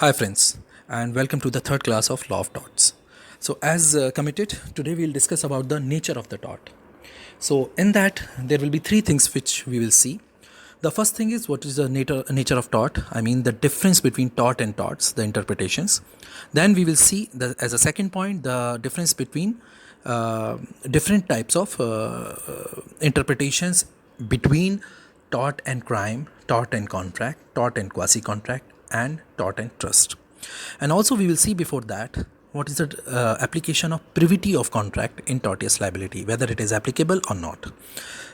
Hi friends, and welcome to the third class of Law of Torts. So as committed, today we will discuss about the nature of the tort. So in that there will be three things which we will see. The first thing is what is the nature of tort. I mean the difference between tort and torts, the interpretations. Then we will see as a second point the difference between different types of interpretations between tort and crime, tort and contract, tort and quasi contract, and tort and trust. And also, we will see before that what is the application of privity of contract in tortious liability, whether it is applicable or not.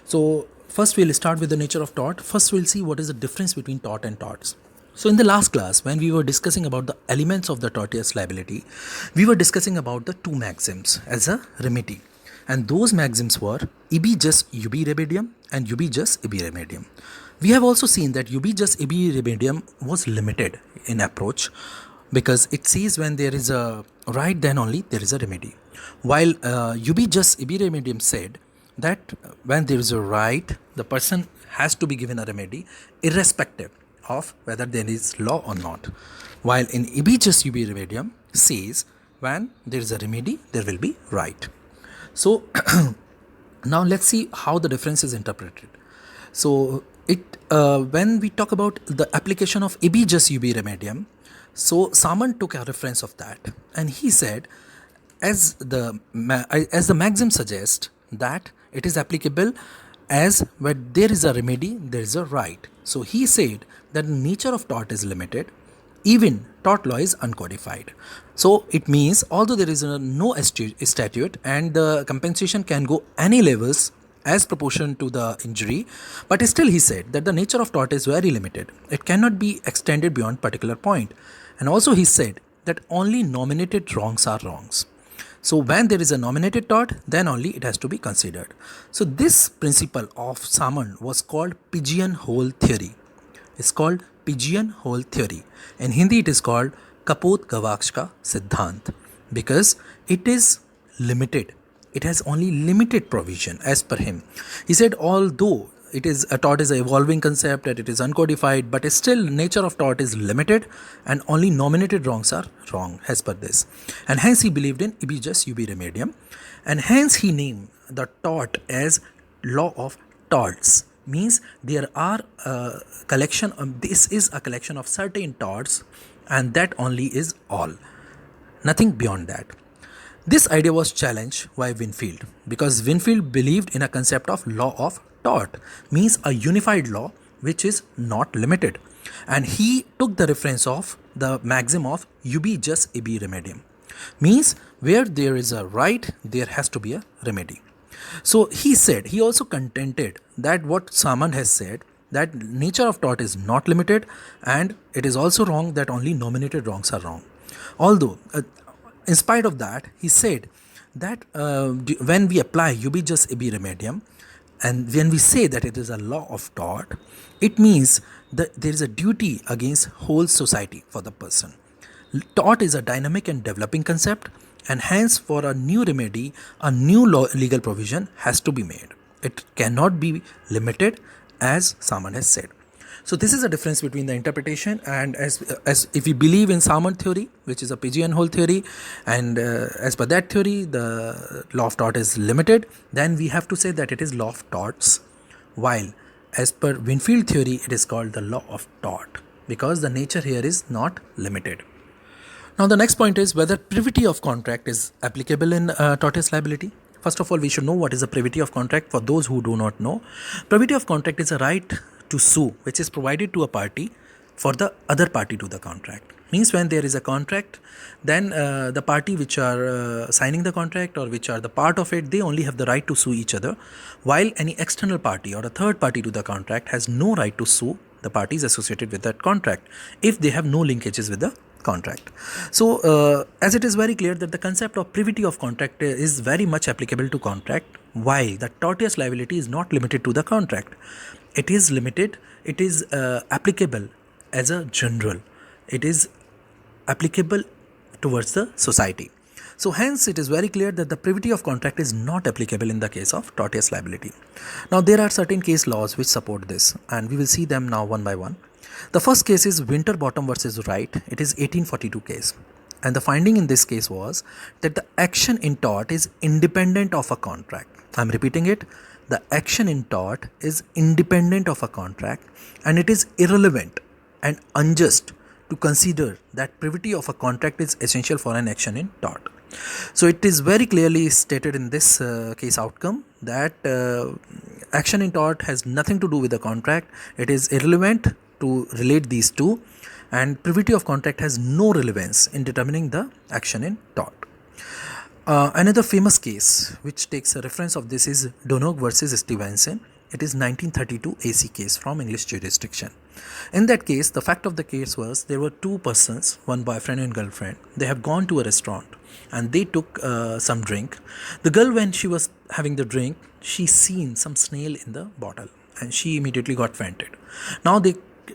So, first we'll start with the nature of tort. First, we'll see what is the difference between tort and torts. So, in the last class, when we were discussing about the elements of the tortious liability, we were discussing about the two maxims as a remedy. And those maxims were ibi jus ubi remedium and ubi jus ibi remedium. We have also seen that ubi jus ibi remedium was limited in approach because it says when there is a right, then only there is a remedy. While ubi jus ibi remedium said that when there is a right, the person has to be given a remedy irrespective of whether there is law or not. While in ibi jus ubi remedium says when there is a remedy, there will be right. So now let's see how the difference is interpreted. So when we talk about the application of ibi jus ubi remedium, so Saman took a reference of that, and he said, as the maxim suggests, that it is applicable as where there is a remedy, there is a right. So he said that the nature of tort is limited, even tort law is uncodified. So it means although there is no statute and the compensation can go any levels as proportion to the injury, but still he said that the nature of tort is very limited. It cannot be extended beyond particular point. And also he said that only nominated wrongs are wrongs. So when there is a nominated tort, then only it has to be considered. So this principle of Saman was called pigeonhole theory. It's called pigeonhole theory. In Hindi it is called Kapot Gavaksh ka Siddhant because it is limited. It has only limited provision as per him. He said although it is a tort is an evolving concept and it is uncodified, but still nature of tort is limited and only nominated wrongs are wrong as per this. And hence he believed in ibi jus ubi remedium, and hence he named the tort as law of torts. Means there are a collection of, this is a collection of certain torts, and that only is all, nothing beyond that. This idea was challenged by Winfield because Winfield believed in a concept of law of tort, means a unified law which is not limited, and he took the reference of the maxim of ubi jus ibi remedium, means where there is a right, there has to be a remedy. So he said, he also contended that what Saman has said, that nature of tort is not limited, and it is also wrong that only nominated wrongs are wrong. Although in spite of that, he said that when we apply ubi jus ibi remedium, and when we say that it is a law of tort, it means that there is a duty against whole society for the person. Tort is a dynamic and developing concept, and hence for a new remedy, a new legal provision has to be made. It cannot be limited as Saman has said. So this is a difference between the interpretation, and as if we believe in Saman theory, which is a pigeonhole theory, and as per that theory the law of tort is limited, then we have to say that it is law of torts, while as per Winfield theory it is called the law of tort because the nature here is not limited. Now the next point is whether privity of contract is applicable in tortious liability. First of all, we should know what is a privity of contract. For those who do not know, privity of contract is a right to sue which is provided to a party for the other party to the contract. Means when there is a contract, then the party which are signing the contract or which are the part of it, they only have the right to sue each other, while any external party or a third party to the contract has no right to sue the parties associated with that contract if they have no linkages with the contract. So as it is very clear that the concept of privity of contract is very much applicable to contract, while the tortious liability is not limited to the contract. It is limited, it is applicable as a general, it is applicable towards the society. So hence it is very clear that the privity of contract is not applicable in the case of tortious liability. Now there are certain case laws which support this, and we will see them now one by one. The first case is Winterbottom versus Wright. It is 1842 case. And the finding in this case was that the action in tort is independent of a contract. I'm repeating it. The action in tort is independent of a contract, and it is irrelevant and unjust to consider that privity of a contract is essential for an action in tort. So it is very clearly stated in this case outcome that action in tort has nothing to do with the contract. It is irrelevant to relate these two, and privity of contract has no relevance in determining the action in tort. Another famous case which takes a reference of this is Donoghue versus Stevenson. It is 1932 AC case from English jurisdiction. In that case, the fact of the case was there were two persons, one boyfriend and girlfriend. They have gone to a restaurant and they took some drink. The girl, when she was having the drink, she seen some snail in the bottle and she immediately got fainted. Now they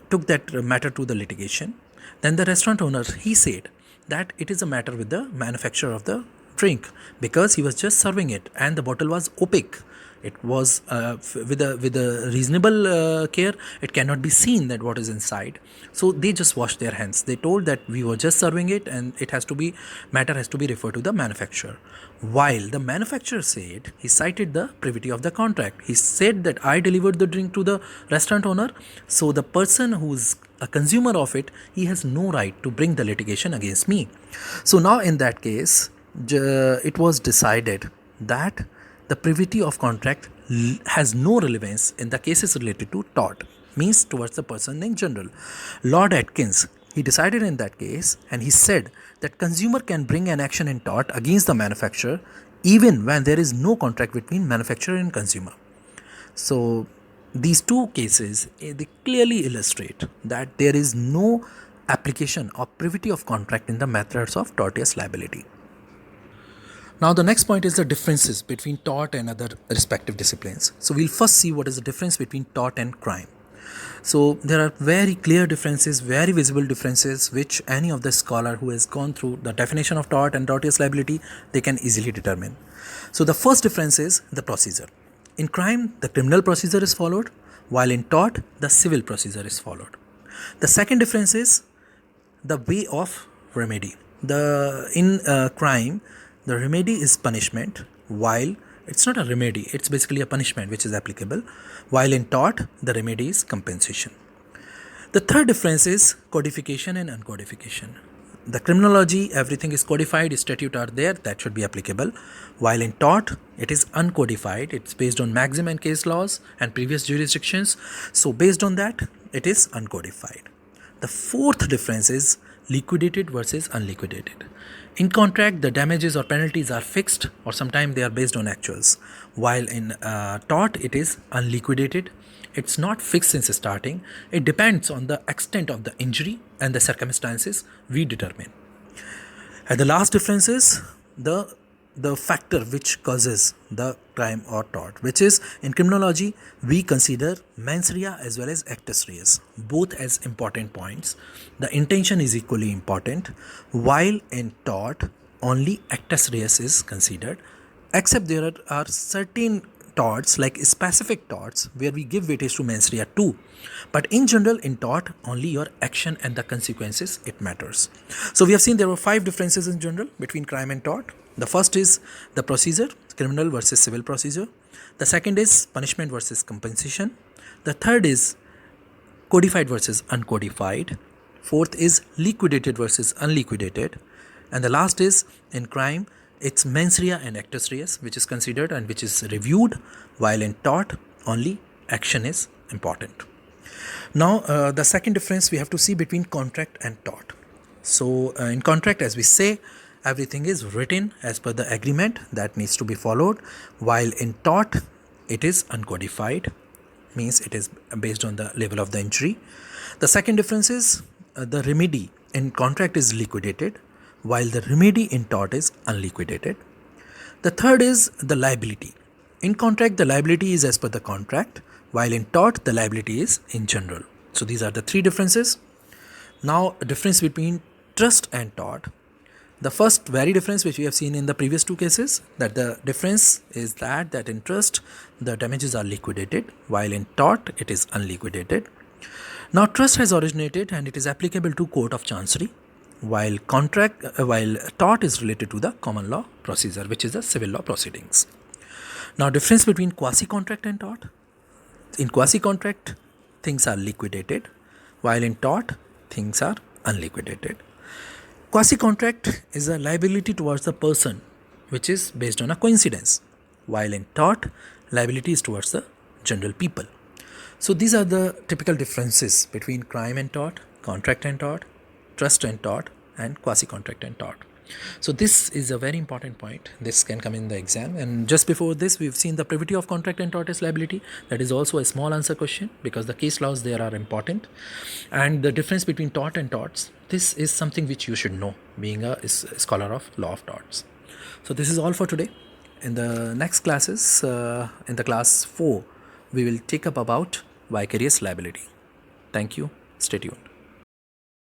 took that matter to the litigation. Then the restaurant owner, he said that it is a matter with the manufacturer of the drink because he was just serving it and the bottle was opaque. It was with a reasonable care. It cannot be seen that what is inside. So they just washed their hands. They told that we were just serving it, and it has to be matter has to be referred to the manufacturer. While the manufacturer said, he cited the privity of the contract. He said that I delivered the drink to the restaurant owner, so the person who's a consumer of it, he has no right to bring the litigation against me. So now in that case, it was decided that the privity of contract has no relevance in the cases related to tort, means towards the person in general. Lord Atkins, he decided in that case and he said that consumer can bring an action in tort against the manufacturer even when there is no contract between manufacturer and consumer. So these two cases, they clearly illustrate that there is no application of privity of contract in the matters of tortious liability. Now the next point is the differences between tort and other respective disciplines. So we'll first see what is the difference between tort and crime. So there are very clear differences, very visible differences, which any of the scholar who has gone through the definition of tort and tortious liability, they can easily determine. So the first difference is the procedure. In crime, the criminal procedure is followed, while in tort, the civil procedure is followed. The second difference is the way of remedy. In crime, the remedy is punishment, while it's not a remedy, it's basically a punishment which is applicable, while in tort, the remedy is compensation. The third difference is codification and uncodification. The criminology, everything is codified, statutes are there, that should be applicable, while in tort, it is uncodified, it's based on maxim and case laws and previous jurisdictions, so based on that, it is uncodified. The fourth difference is liquidated versus unliquidated. In contract, the damages or penalties are fixed or sometimes they are based on actuals. While in tort, it is unliquidated. It's not fixed since starting. It depends on the extent of the injury and the circumstances we determine. And the last difference is the factor which causes the crime or tort, which is in criminology, we consider mens rea as well as actus reus, both as important points. The intention is equally important, while in tort, only actus reus is considered, except there are certain torts like specific torts where we give weightage to mens rea too. But in general, in tort, only your action and the consequences, it matters. So we have seen there were 5 differences in general between crime and tort. The first is the procedure, criminal versus civil procedure. The second is punishment versus compensation. The third is codified versus uncodified. Fourth is liquidated versus unliquidated. And the last is in crime, it's mens rea and actus reus which is considered and which is reviewed, while in tort, only action is important. Now, the second difference we have to see between contract and tort. So, in contract, as we say, everything is written as per the agreement that needs to be followed, while in tort, it is uncodified, means it is based on the level of the injury. The second difference is the remedy in contract is liquidated, while the remedy in tort is unliquidated. The third is the liability. In contract, the liability is as per the contract, while in tort, the liability is in general. So these are the 3 differences. Now, a difference between trust and tort. The first very difference which we have seen in the previous 2 cases, that the difference is that in trust, the damages are liquidated, while in tort, it is unliquidated. Now, trust has originated and it is applicable to court of chancery, while tort is related to the common law procedure, which is the civil law proceedings. Now, difference between quasi-contract and tort. In quasi-contract, things are liquidated, while in tort, things are unliquidated. Quasi-contract is a liability towards the person, which is based on a coincidence, while in tort, liability is towards the general people. So these are the typical differences between crime and tort, contract and tort, trust and tort, and quasi-contract and tort. So this is a very important point. This can come in the exam. And just before this, we've seen the privity of contract and tortious liability. That is also a small answer question because the case laws there are important. And the difference between tort and torts, this is something which you should know, being a scholar of law of torts. So this is all for today. In the next classes, in the class 4, we will take up about vicarious liability. Thank you. Stay tuned.